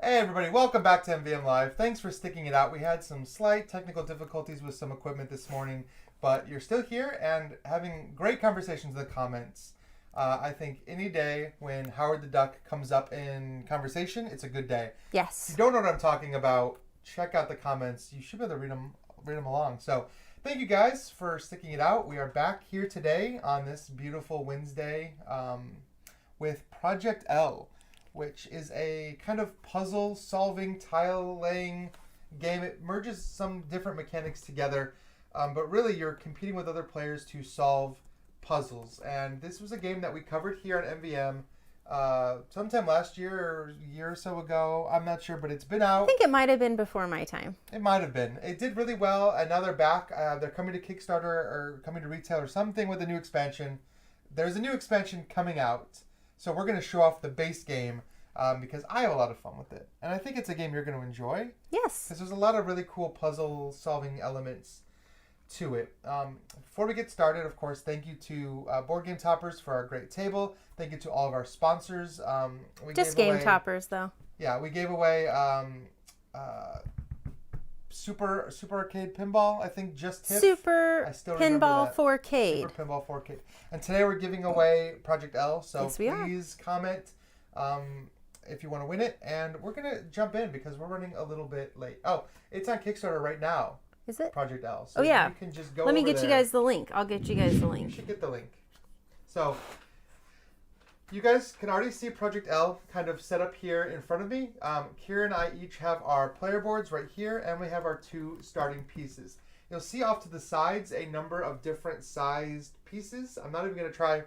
Hey everybody, welcome back to MvM Live. Thanks for sticking it out. We had some slight technical difficulties with some equipment this morning, but you're still here and having great conversations in the comments. I think any day when Howard the Duck comes up in conversation, it's a good day. Yes. If you don't know what I'm talking about, check out the comments. You should be able to read them along. So thank you guys for sticking it out. We are back here today on this beautiful Wednesday with Project L, which is a kind of puzzle solving, tile laying game. It merges some different mechanics together, but really you're competing with other players to solve puzzles. And this was a game that we covered here on MvM sometime last year or a year or so ago. I'm not sure, but it's been out. I think it might have been before my time. It might have been. It did really well, and now they're back. They're coming to Kickstarter or coming to retail or something with a new expansion. There's a new expansion coming out, so we're going to show off the base game because I have a lot of fun with it. And I think it's a game you're going to enjoy. Yes. Because there's a lot of really cool puzzle-solving elements to it. Before we get started, of course, thank you to Board Game Toppers for our great table. Thank you to all of our sponsors. Just Game Toppers, though. Yeah, we gave away Super Arcade Pinball, I think just TIFF. Super I still remember Pinball that. 4K. Super Pinball 4K. And today we're giving away Project L, so Yes, we are. please comment if you want to win it. And we're going to jump in because we're running a little bit late. Oh, it's on Kickstarter right now, Is it? Project L. So Oh, yeah. you can just go Let me over get you there. guys the link. I'll get you guys the You link. should get the link. So you guys can already see Project L kind of set up here in front of me. Kira and I each have our player boards right here, and we have our two starting pieces. You'll see off to the sides a number of different sized pieces. I'm not even going to try.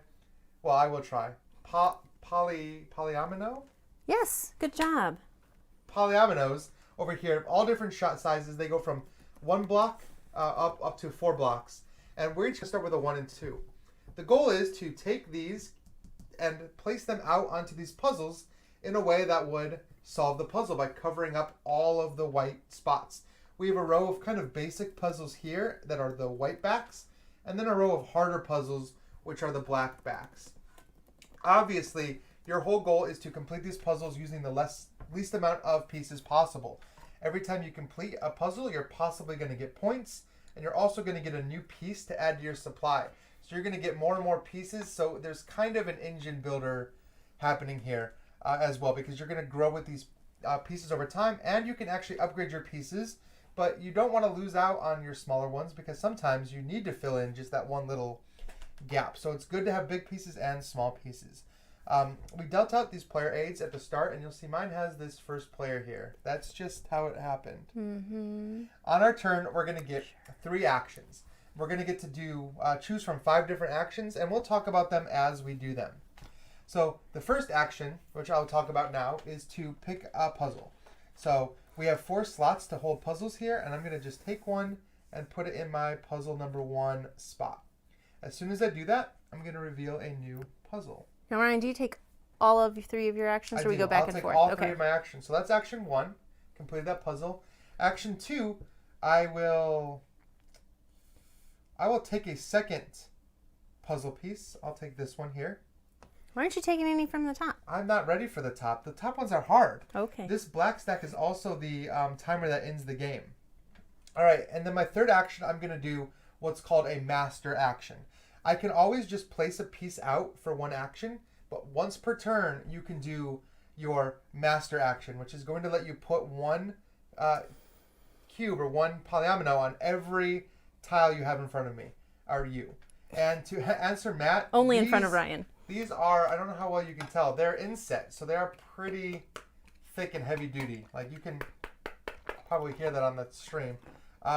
Well, I will try. Polyomino? Yes. Good job. Polyominoes over here, all different shot sizes. They go from 1 block up to 4 blocks. And we're each going to start with a 1 and 2. The goal is to take these and place them out onto these puzzles in a way that would solve the puzzle by covering up all of the white spots. We have a row of kind of basic puzzles here that are the white backs, and then a row of harder puzzles, which are the black backs. Obviously, your whole goal is to complete these puzzles using the least amount of pieces possible. Every time you complete a puzzle, you're possibly going to get points, and you're also going to get a new piece to add to your supply. So you're going to get more and more pieces. So there's kind of an engine builder happening here as well, because you're going to grow with these pieces over time, and you can actually upgrade your pieces, but you don't want to lose out on your smaller ones because sometimes you need to fill in just that one little gap. So it's good to have big pieces and small pieces. We dealt out these player aids at the start, and you'll see mine has this first player here. That's just how it happened. Mm-hmm. On our turn, we're going to get 3 actions. We're going to get to choose from 5 different actions, and we'll talk about them as we do them. So the first action, which I'll talk about now, is to pick a puzzle. So we have 4 slots to hold puzzles here, and I'm going to just take one and put it in my puzzle number 1 spot. As soon as I do that, I'm going to reveal a new puzzle. Now, Ryan, do you take all of 3 of your actions, or we go back and forth? I'll take all 3 of my actions. So that's action 1. Completed that puzzle. Action 2, I will take a second puzzle piece. I'll take this one here. Why aren't you taking any from the top? I'm not ready for the top. The top ones are hard. Okay. This black stack is also the timer that ends the game. All right, and then my third action, I'm going to do what's called a master action. I can always just place a piece out for 1 action, but once per turn, you can do your master action, which is going to let you put 1 cube or 1 polyomino on every tile you have in front of me, or you. And to answer Matt... Only in front of Ryan. These are, I don't know how well you can tell, they're inset, so they are pretty thick and heavy duty. Like you can probably hear that on the stream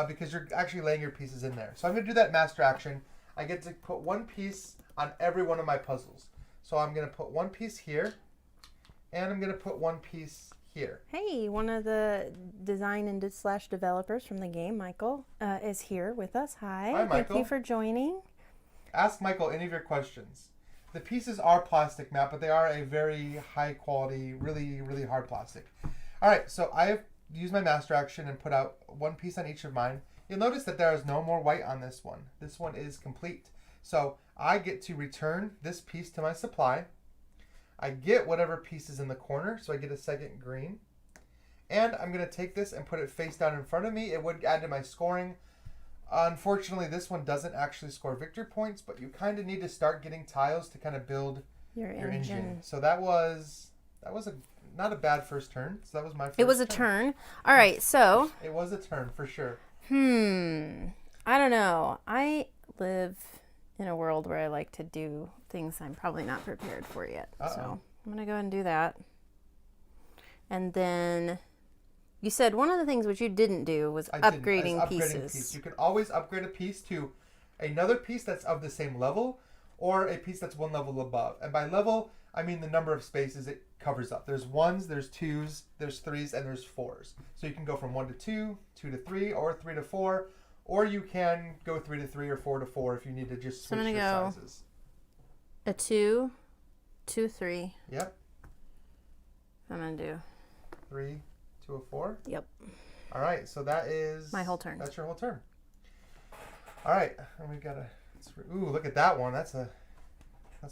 because you're actually laying your pieces in there. So I'm going to do that master action. I get to put 1 piece on every one of my puzzles. So I'm going to put 1 piece here, and I'm going to put 1 piece here. Hey, one of the design and / developers from the game, Michael, is here with us. Hi. Hi, Michael. Thank you for joining. Ask Michael any of your questions. The pieces are plastic, Matt, but they are a very high quality, really, really hard plastic. All right, so I have used my master action and put out 1 piece on each of mine. You'll notice that there is no more white on this one. This one is complete. So I get to return this piece to my supply. I get whatever piece is in the corner, so I get a second green. And I'm going to take this and put it face down in front of me. It would add to my scoring. Unfortunately, this one doesn't actually score victory points, but you kind of need to start getting tiles to kind of build your engine. So that was not a bad first turn. So that was my first It was a turn. All right, so. It was a turn for sure. I don't know. I live in a world where I like to do things I'm probably not prepared for yet. So I'm going to go ahead and do that. And then you said one of the things which you didn't do was upgrading pieces. You can always upgrade a piece to another piece that's of the same level or a piece that's one level above. And by level, I mean the number of spaces it covers up. There's 1s, there's 2s, there's 3s, and there's 4s. So you can go from 1 to 2, 2 to 3, or 3 to 4, or you can go 3 to 3 or 4 to 4 if you need to just switch your sizes. A 2, 2, 3. Yep. I'm going to do 3 to a 4. Yep. All right, so that is my whole turn. That's your whole turn. All right, and we got ooh, look at that one. That's a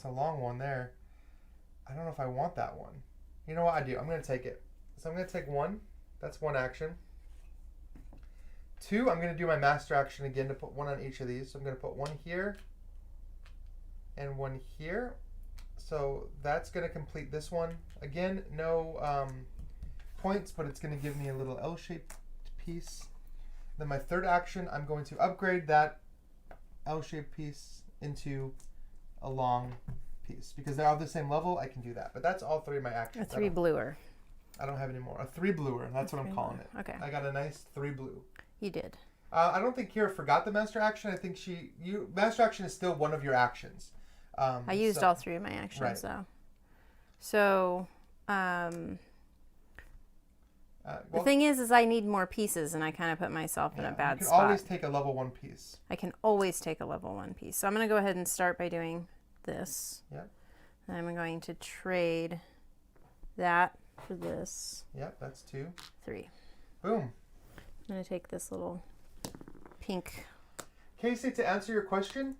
long one there. I don't know if I want that one. You know what I do? I'm going to take it. So I'm going to take 1. That's 1 action. 2, I'm going to do my master action again to put 1 on each of these. So I'm going to put 1 here and 1 here. So that's going to complete this one. Again, no points, but it's going to give me a little L-shaped piece. Then my third action, I'm going to upgrade that L-shaped piece into a long piece. Because they're all the same level, I can do that. But that's all 3 of my actions. A 3 bluer. I don't have any more. A 3 bluer. That's what I'm calling it. Okay. I got a nice 3 blue. You did. I don't think Kira forgot the master action. I think master action is still one of your actions. I used all 3 of my actions, right. though. So, the thing is I need more pieces, and I kind of put myself in a bad spot. You can always take a level 1 piece. I can always take a level 1 piece. So I'm going to go ahead and start by doing this. Yep. And I'm going to trade that for this. Yep, that's 2. 3. Boom. I'm going to take this little pink. Casey, to answer your question,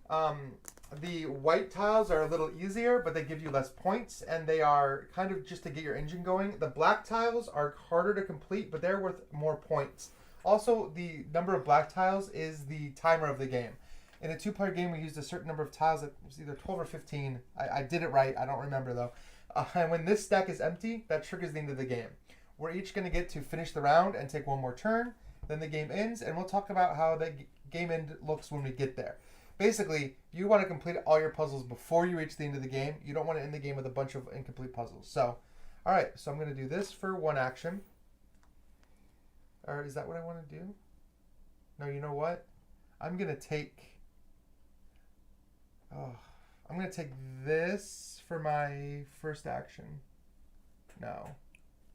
the white tiles are a little easier, but they give you less points, and they are kind of just to get your engine going. The black tiles are harder to complete, but they're worth more points. Also, the number of black tiles is the timer of the game. In a 2-player game, we used a certain number of tiles. It was either 12 or 15. I did it right. I don't remember, though. And when this stack is empty, that triggers the end of the game. We're each going to get to finish the round and take 1 more turn. Then the game ends, and we'll talk about how the game end looks when we get there. Basically, you want to complete all your puzzles before you reach the end of the game. You don't want to end the game with a bunch of incomplete puzzles. So, all right, so I'm going to do this for 1 action. Or is that what I want to do? No, you know what? I'm going to take this for my first action. No.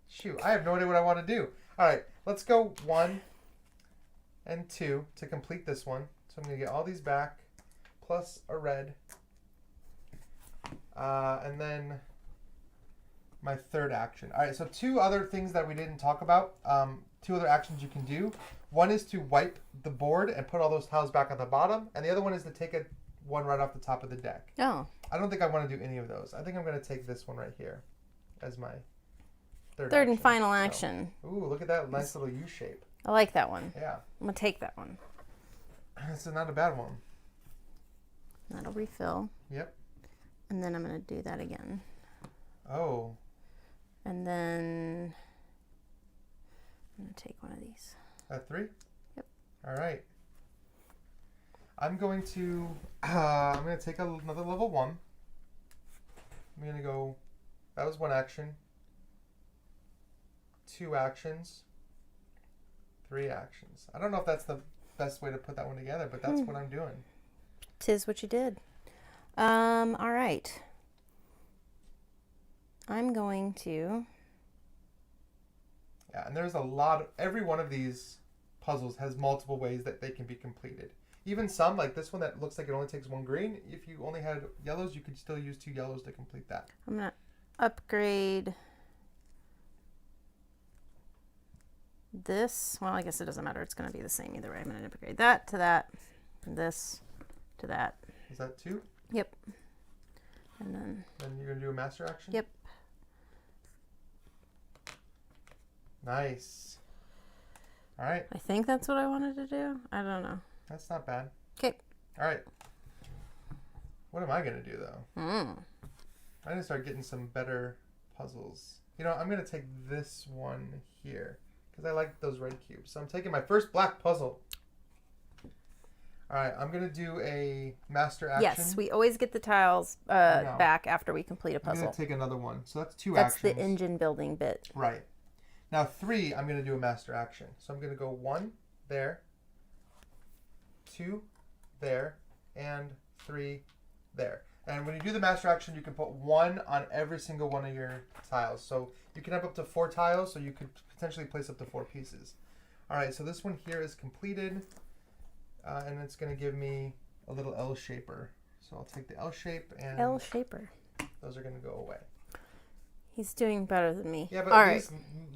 Shoot, I have no idea what I want to do. All right, let's go 1 and 2 to complete this one. So I'm going to get all these back, plus a red. And then my third action. All right, so 2 other things that we didn't talk about. 2 other actions you can do. One is to wipe the board and put all those tiles back at the bottom. And the other one is to take one right off the top of the deck. Oh. I don't think I want to do any of those. I think I'm going to take this one right here as my third and final action. So, ooh, look at that nice little U shape. I like that one. Yeah. I'm going to take that one. This is not a bad one. That'll refill. Yep. And then I'm going to do that again. Oh. And then I'm going to take one of these. At 3? Yep. All right. I'm going to take another level 1. I'm going to go, that was 1 action. 2 actions. 3 actions. I don't know if that's the best way to put that one together, but that's what I'm doing. 'Tis what you did. All right. I'm going to... Yeah, and there's a lot of... Every one of these puzzles has multiple ways that they can be completed. Even some, like this one that looks like it only takes 1 green. If you only had yellows, you could still use 2 yellows to complete that. I'm going to upgrade this. Well, I guess it doesn't matter. It's going to be the same either way. I'm going to upgrade that to that, and this to that. Is that 2? Yep. And then... Then you're going to do a master action? Yep. Nice. All right. I think that's what I wanted to do. I don't know. That's not bad. Okay. All right. What am I going to do, though? I'm going to start getting some better puzzles. You know, I'm going to take this one here because I like those red cubes. So I'm taking my first black puzzle. All right. I'm going to do a master action. Yes, we always get the tiles back after we complete a puzzle. I'm going to take another one. So that's two That's actions. the engine building bit. Right. Now 3, I'm going to do a master action. So I'm going to go 1 there, 2 there, and 3 there. And when you do the master action, you can put 1 on every single one of your tiles. So you can have up to 4 tiles, so you could potentially place up to 4 pieces. All right, so this one here is completed, and it's going to give me a little L shaper. So I'll take the L shape, and L shaper. those are going to go away. He's doing better than me. Yeah, but all right.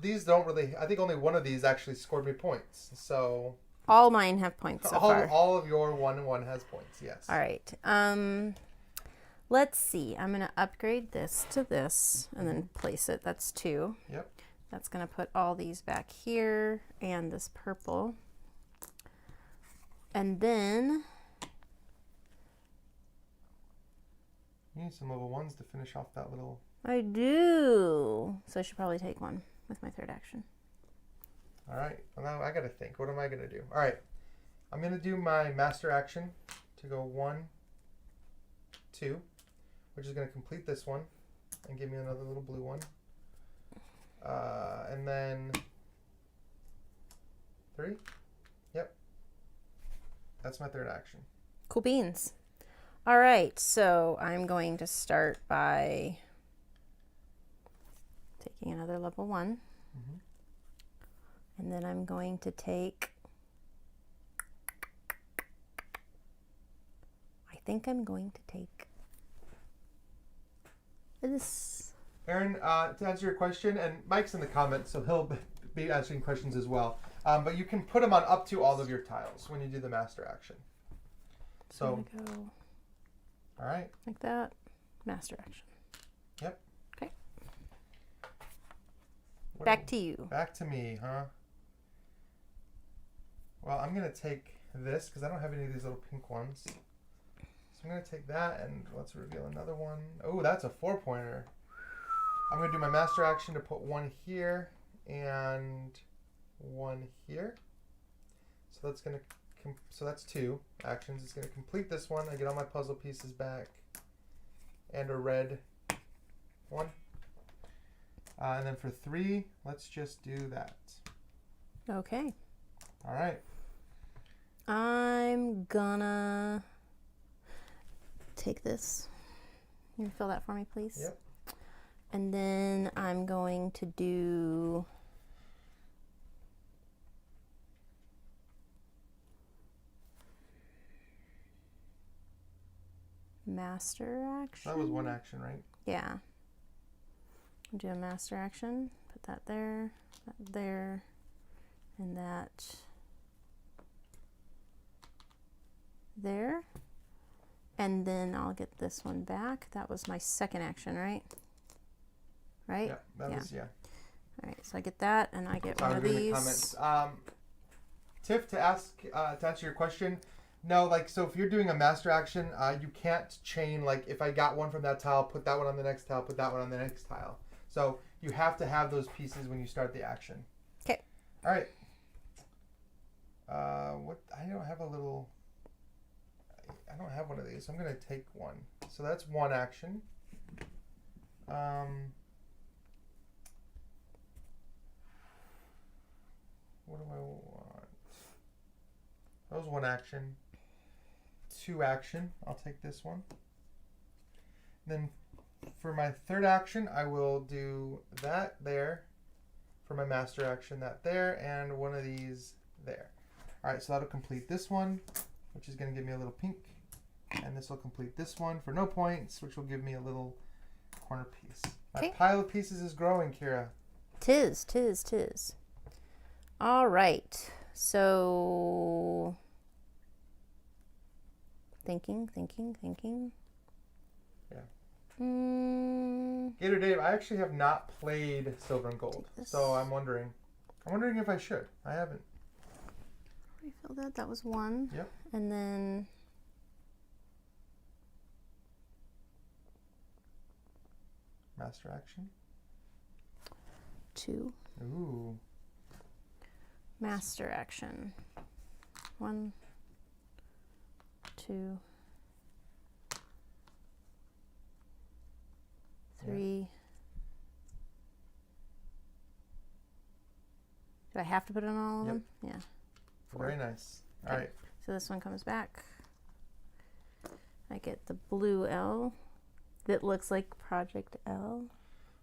These don't really... I think only one of these actually scored me points. So... All mine have points so far. All of your 1 has points, yes. All right. Let's see. I'm going to upgrade this to this and then place it. That's 2. Yep. That's going to put all these back here and this purple. And then... You need some level 1s to finish off that little... I do. So I should probably take one with my third action. All right. Well, now I got to think. What am I going to do? All right. I'm going to do my master action to go 1, 2, which is going to complete this one and give me another little blue one. And then 3. Yep. That's my third action. Cool beans. All right. So I'm going to start by taking another level 1. And then I'm going to take, I think I'm going to take this. Aaron, to answer your question, and Mike's in the comments, so he'll be answering questions as well. But you can put them on up to all of your tiles when you do the master action. So, I'm gonna go all right. like that. Master action. Yep. Okay. Back to you. Back to me, huh? Well, I'm going to take this because I don't have any of these little pink ones. So I'm going to take that and let's reveal another one. Oh, that's a 4-pointer. I'm going to do my master action to put 1 here and 1 here. So that's going to, so that's 2 actions. It's going to complete this one. I get all my puzzle pieces back and a red one. And then for 3, let's just do that. Okay. All right. I'm gonna take this. Can you fill that for me, please? Yep. And then I'm going to do master action. That was 1 action, right? Yeah. I'll do a master action. Put that there, and that there. And then I'll get this one back. That was my second action, right? Right? Yeah, that was, yeah. All right, so I get that, and I get one of these. Comments. Tiff, to answer your question, no, like, so if you're doing a master action, you can't chain, like, if I got one from that tile, put that one on the next tile, put that one on the next tile. So you have to have those pieces when you start the action. Okay. All right. What? I don't have a little... I don't have one of these, so I'm going to take one. So that's 1 action. What do I want? That was 1 action. 2 action. I'll take this one. Then for my third action, I will do that there. For my master action, that there, and one of these there. All right, so that'll complete this one, which is going to give me a little pink. And this will complete this one for no points, which will give me a little corner piece. My pile of pieces is growing, Kira. Tis. All right. So, thinking. Yeah. Mm. Gator Dave, I actually have not played Silver and Gold, so I'm wondering. I'm wondering if I should. I haven't. Refill that. That was 1. Yep. And then Master action. 2. Ooh. Master action. 1, 2, 3. Yeah. Do I have to put it on all of them? Yeah. 4. Very nice. All right. So this one comes back. I get the blue L that looks like Project L.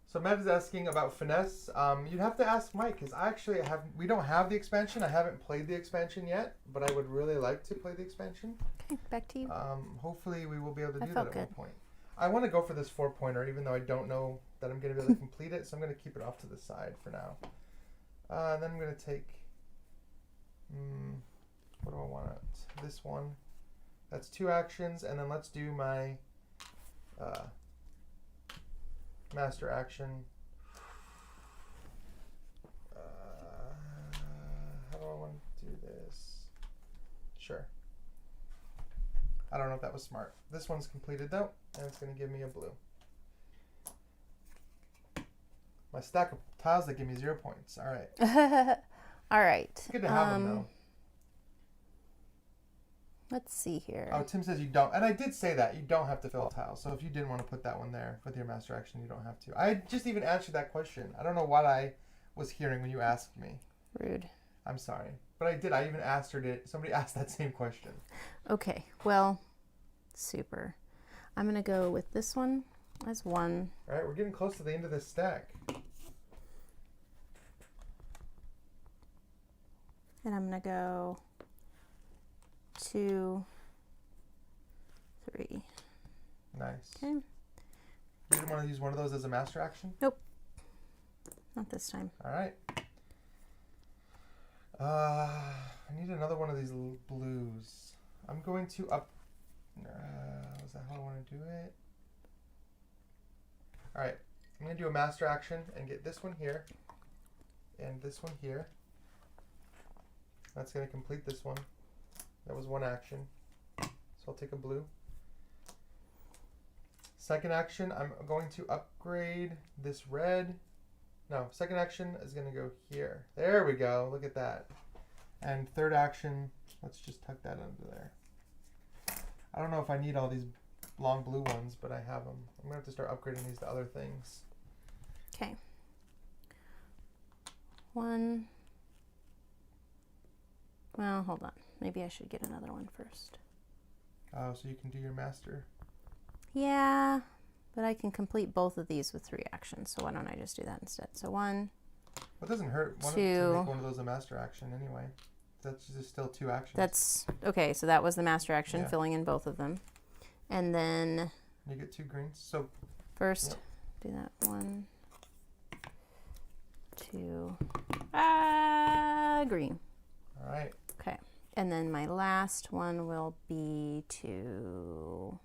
So Matt is asking about finesse. You'd have to ask Mike, because we don't have the expansion. I haven't played the expansion yet, but I would really like to play the expansion. Okay, back to you. Hopefully we will be able to do that at good. one point. I want to go for this 4-pointer, even though I don't know that I'm going to be able to complete it, so I'm going to keep it off to the side for now. Then I'm going to take, what do I want? This one. That's 2 actions, and then let's do my master action. How do I want to do this? Sure. I don't know if that was smart. This one's completed though, and it's going to give me a blue. My stack of tiles that give me 0 points. All right. All right. It's good to have them though. Let's see here. Oh, Tim says you don't. And I did say that. You don't have to fill tiles. So if you didn't want to put that one there with your master action, you don't have to. I just even answered that question. I don't know what I was hearing when you asked me. Rude. I'm sorry. But I did. I even answered it. Somebody asked that same question. Okay. Well, super. I'm going to go with this one as 1. All right. We're getting close to the end of this stack. And I'm going to go 2, 3. Nice. Okay. You didn't want to use one of those as a master action? Nope. Not this time. All right. I need another one of these blues. I'm going to up... is that how I want to do it? All right. I'm going to do a master action and get this one here and this one here. That's going to complete this one. That was 1 action. So I'll take a blue. Second action, I'm going to upgrade this red. No, second action is going to go here. There we go. Look at that. And third action, let's just tuck that under there. I don't know if I need all these long blue ones, but I have them. I'm going to have to start upgrading these to other things. Okay. 1. Well, hold on. Maybe I should get another one first. Oh, so you can do your master. Yeah, but I can complete both of these with 3 actions. So why don't I just do that instead? So 1. Well, it doesn't hurt 2. To make one of those a master action anyway. That's just still 2 actions. That's okay. So that was the master action, Yeah. filling in both of them, and then you get 2 greens. So first, do that 1, 2, green. All right. Okay, and then my last one will be to.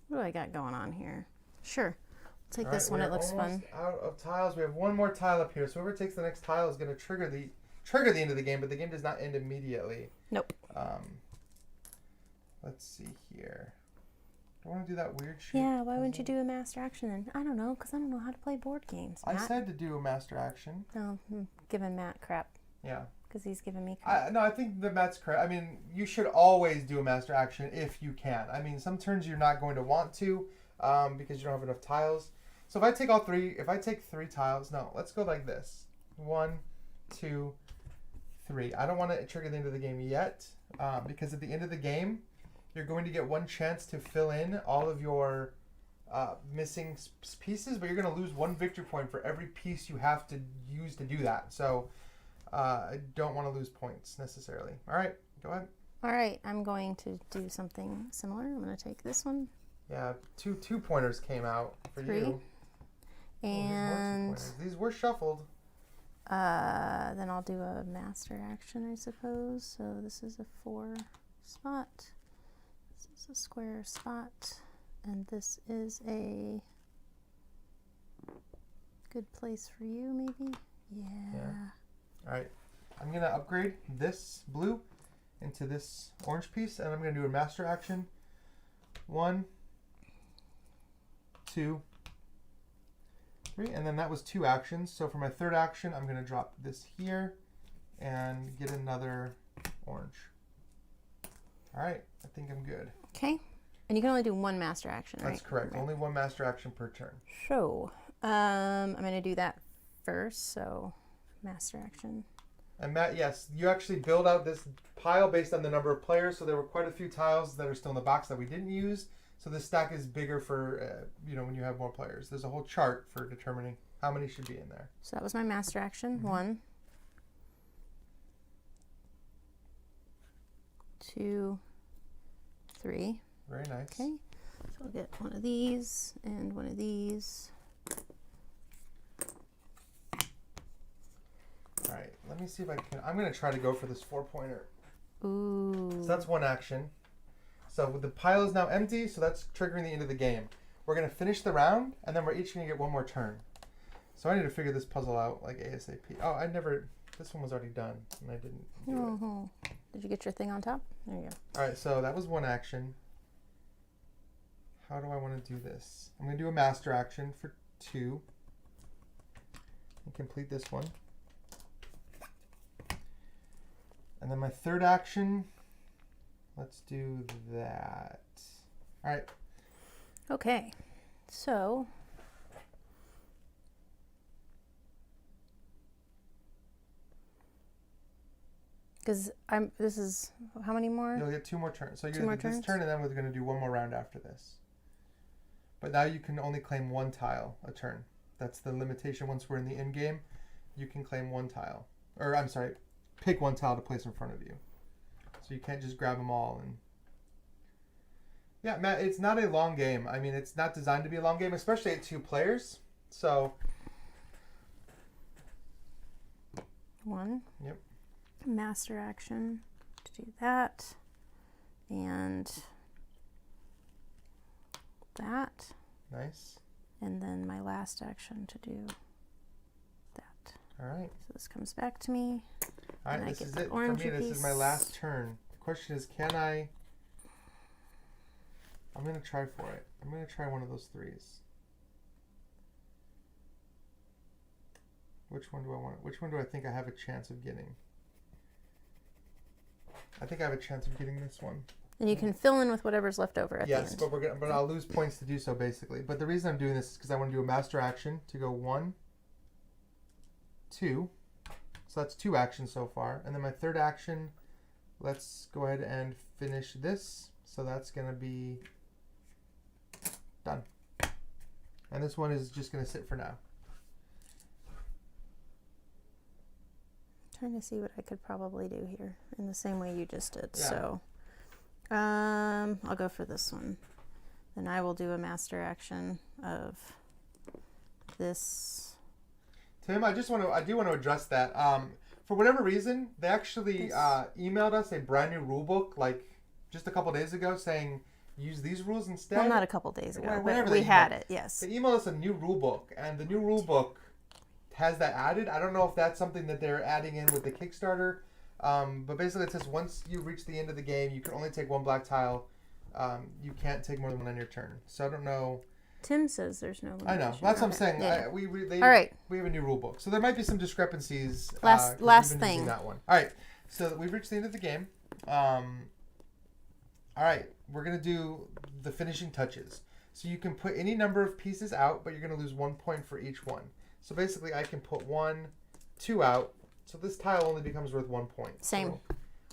What do I got going on here? Sure, I'll take this one. It looks fun. Out of tiles. We have one more tile up here. So whoever takes the next tile is going to trigger the end of the game, but the game does not end immediately. Nope. Let's see here. Do I want to do that weird shape? Yeah, why wouldn't you do a master action then? I don't know, because I don't know how to play board games. I Matt? said to do a master action. No, I'm giving Matt crap. Yeah. Because he's giving me crap. No, I think that Matt's correct. I mean, you should always do a master action if you can. I mean, some turns you're not going to want to because you don't have enough tiles. So if I take 3 tiles, no, let's go like this. 1, 2, 3. I don't want to trigger the end of the game yet because at the end of the game, you're going to get 1 chance to fill in all of your missing pieces, but you're going to lose 1 victory point for every piece you have to use to do that. So I don't want to lose points necessarily. All right, go ahead. All right, I'm going to do something similar. I'm going to take this one. Yeah, two pointers came out for 3. you. And these were shuffled. then I'll do a master action, I suppose. So this is a 4 spot. This is a square spot. And this is a good place for you, maybe. Yeah. All right. I'm going to upgrade this blue into this orange piece, and I'm going to do a master action. 1, 2, 3, and then that was 2 actions. So for my third action, I'm going to drop this here and get another orange. All right, I think I'm good. Okay, and you can only do 1 master action, right? That's correct. Right. Only 1 master action per turn. So, I'm going to do that first. So, master action. And Matt, yes, you actually build out this pile based on the number of players. So there were quite a few tiles that are still in the box that we didn't use. So this stack is bigger for, when you have more players. There's a whole chart for determining how many should be in there. So that was my master action. 1, 2, 3. Very nice. Okay, so I'll get one of these and one of these. All right, let me see if I can. I'm going to try to go for this 4-pointer. Ooh. So that's 1 action. So the pile is now empty, so that's triggering the end of the game. We're going to finish the round, and then we're each going to get 1 more turn. So I need to figure this puzzle out like ASAP. Oh, this one was already done, and I didn't do it. Did you get your thing on top? There you go. All right, so that was 1 action. How do I want to do this? I'm going to do a master action for 2 and complete this one. And then my third action, let's do that. All right. Okay, so because this is how many more? You'll get 2 more turns. So you're 2 going more to do this turns? turn, and then we're going to do 1 more round after this. But now you can only claim 1 tile a turn. That's the limitation. Once we're in the end game, you can claim 1 tile. Or I'm sorry, pick 1 tile to place in front of you. So you can't just grab them all. And yeah, Matt, it's not a long game. I mean, it's not designed to be a long game, especially at 2 players. So 1. Yep. Master action to do that, and that. Nice. And then my last action to do that. All right. So this comes back to me. All right, this is it for me. This is my last turn. The question is, can I... I'm going to try for it. I'm going to try one of those 3s. Which one do I want? Which one do I think I have a chance of getting? I think I have a chance of getting this one. And you can fill in with whatever's left over at the end. Yes, but I'll lose points to do so, basically. But the reason I'm doing this is because I want to do a master action to go 1, 2. So that's 2 actions so far. And then my third action, let's go ahead and finish this. So that's going to be done. And this one is just going to sit for now. Trying to see what I could probably do here in the same way you just did. Yeah. So I'll go for this one. Then I will do a master action of this. Tim, I do want to address that. For whatever reason, they actually emailed us a brand new rule book like just a couple days ago saying use these rules instead. Well, not a couple days ago, Whenever but we had it, yes. They emailed us a new rule book, and the new rule book has that added. I don't know if that's something that they're adding in with the Kickstarter, but basically it says once you reach the end of the game, you can only take 1 black tile. You can't take more than 1 on your turn. So I don't know. Tim says there's no limitation. I know. That's what I'm saying. Yeah. All right. We have a new rule book. So there might be some discrepancies. Last we've been thing. using that one. All right. So we've reached the end of the game. All right. We're going to do the finishing touches. So you can put any number of pieces out, but you're going to lose 1 point for each one. So basically I can put 1, 2 out. So this tile only becomes worth 1 point. Same. So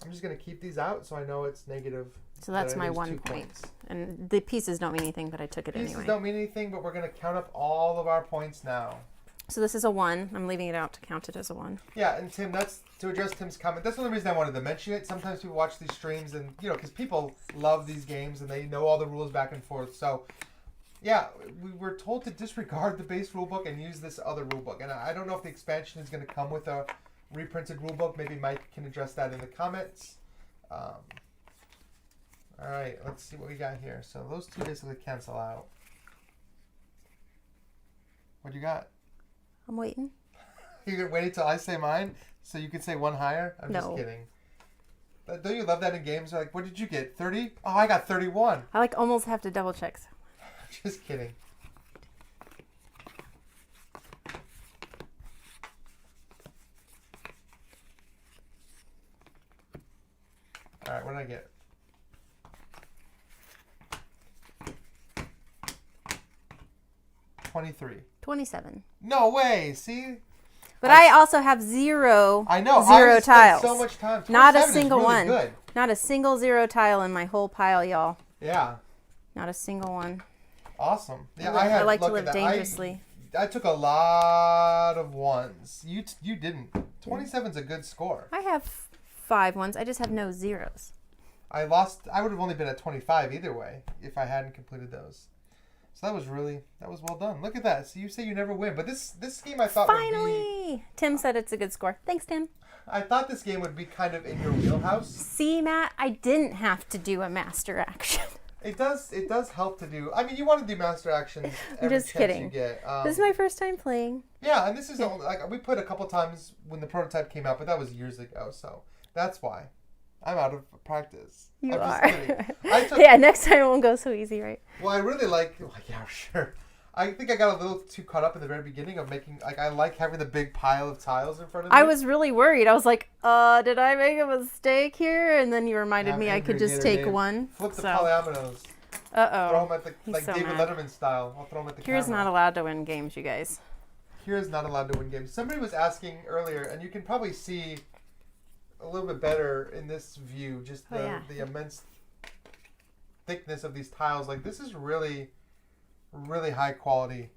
I'm just going to keep these out so I know it's negative. So that's my lose 1 2 point. points. And the pieces don't mean anything, but I took it Pieces anyway. don't mean anything, but we're going to count up all of our points now. So this is a 1. I'm leaving it out to count it as a 1. Yeah, and Tim, that's to address Tim's comment. That's the only reason I wanted to mention it. Sometimes people watch these streams and, because people love these games and they know all the rules back and forth. So, yeah, we were told to disregard the base rulebook and use this other rulebook. And I don't know if the expansion is going to come with a reprinted rulebook. Maybe Mike can address that in the comments. All right, let's see what we got here. So those 2 basically cancel out. What do you got? I'm waiting. You're waiting till I say mine so you can say one higher? I'm just No. kidding. Don't you love that in games? Like, what did you get? 30? Oh, I got 31. I like almost have to double check. Just kidding. All right, what did I get? $23. 27. No way. See? But I also have zero. I know. Zero I spent tiles. so much time. Not a 27 is single really one. Good. Not a single 0 tile in my whole pile, y'all. Yeah. Not a single one. Awesome. Yeah, I like to live dangerously. I took a lot of ones. You didn't. 27's a good score. I have 5 ones. I just have no zeros. I would have only been at 25 either way if I hadn't completed those. So that was well done. Look at that. So you say you never win, but this game I thought Finally! would be... Tim said it's a good score. Thanks, Tim. I thought this game would be kind of in your wheelhouse. See, Matt, I didn't have to do a master action. It does help to do. I mean, you want to do master actions every just chance kidding. you get. This is my first time playing. Yeah, and this is like we played a couple times when the prototype came out, but that was years ago, so that's why. I'm out of practice. You I'm are. Just kidding. Yeah, next time it won't go so easy, right? Well, I really yeah, sure. I think I got a little too caught up in the very beginning of making, I like having the big pile of tiles in front of me. I was really worried. I was like, did I make a mistake here? And then you reminded me I could just take one. Flip the polyominoes. Throw them at the, like David Letterman style. I'll throw them at the Kira's camera. not allowed to win games, you guys. Kira's not allowed to win games. Somebody was asking earlier, and you can probably see a little bit better in this view, just the immense thickness of these tiles. Like, this is really, really high quality.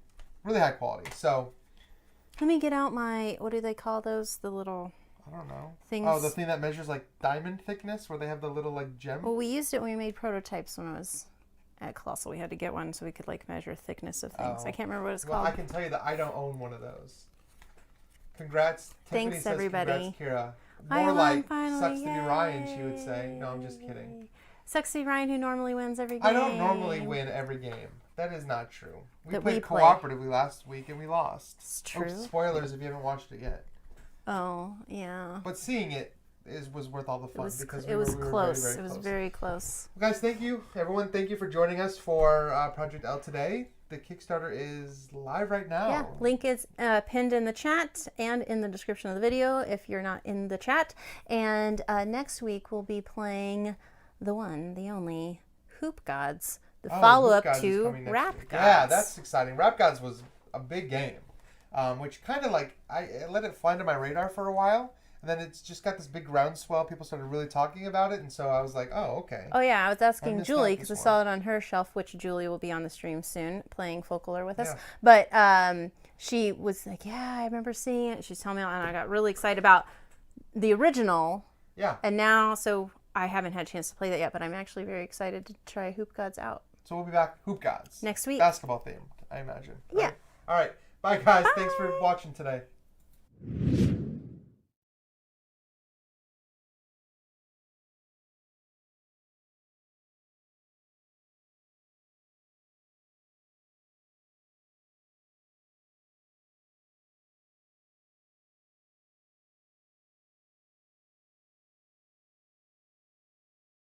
Really high quality. So, let me get out my, what do they call those? The little... I don't know. Things. Oh, the thing that measures like diamond thickness, where they have the little like gem. Well, we used it when we made prototypes when I was at Colossal. We had to get one so we could like measure thickness of things. I can't remember what it's called. I can tell you that I don't own one of those. Congrats. Thanks, Tiffany everybody. Says, congrats, Kira. More like sucks to be Ryan, she would say. No, I'm just kidding. Sucks to be Ryan, who normally wins every game. I don't normally win every game. That is not true. We played play. cooperatively last week and we lost. It's true. Oops, spoilers if you haven't watched it yet. Oh, yeah. But seeing it was worth all the fun because it was we were close. very, very it was close. very close. Well, guys, thank you. Everyone, thank you for joining us for Project L today. The Kickstarter is live right now. Yeah, link is pinned in the chat and in the description of the video if you're not in the chat. And next week we'll be playing the one, the only Hoop Gods, the follow-up to Rap Gods. Yeah, that's exciting. Rap Gods was a big game, which kind of like, I let it fly under my radar for a while. And then it's just got this big groundswell. People started really talking about it. And so I was like, oh, okay. Oh, yeah. I was asking Julie because I saw it on her shelf, which Julie will be on the stream soon playing Folklore with us. Yeah. But she was like, yeah, I remember seeing it. She's telling me, and I got really excited about the original. Yeah. And now, so I haven't had a chance to play that yet, but I'm actually very excited to try Hoop Gods out. So we'll be back, Hoop Gods. Next week. Basketball themed, I imagine. Yeah. All right. Bye, guys. Bye. Thanks for watching today.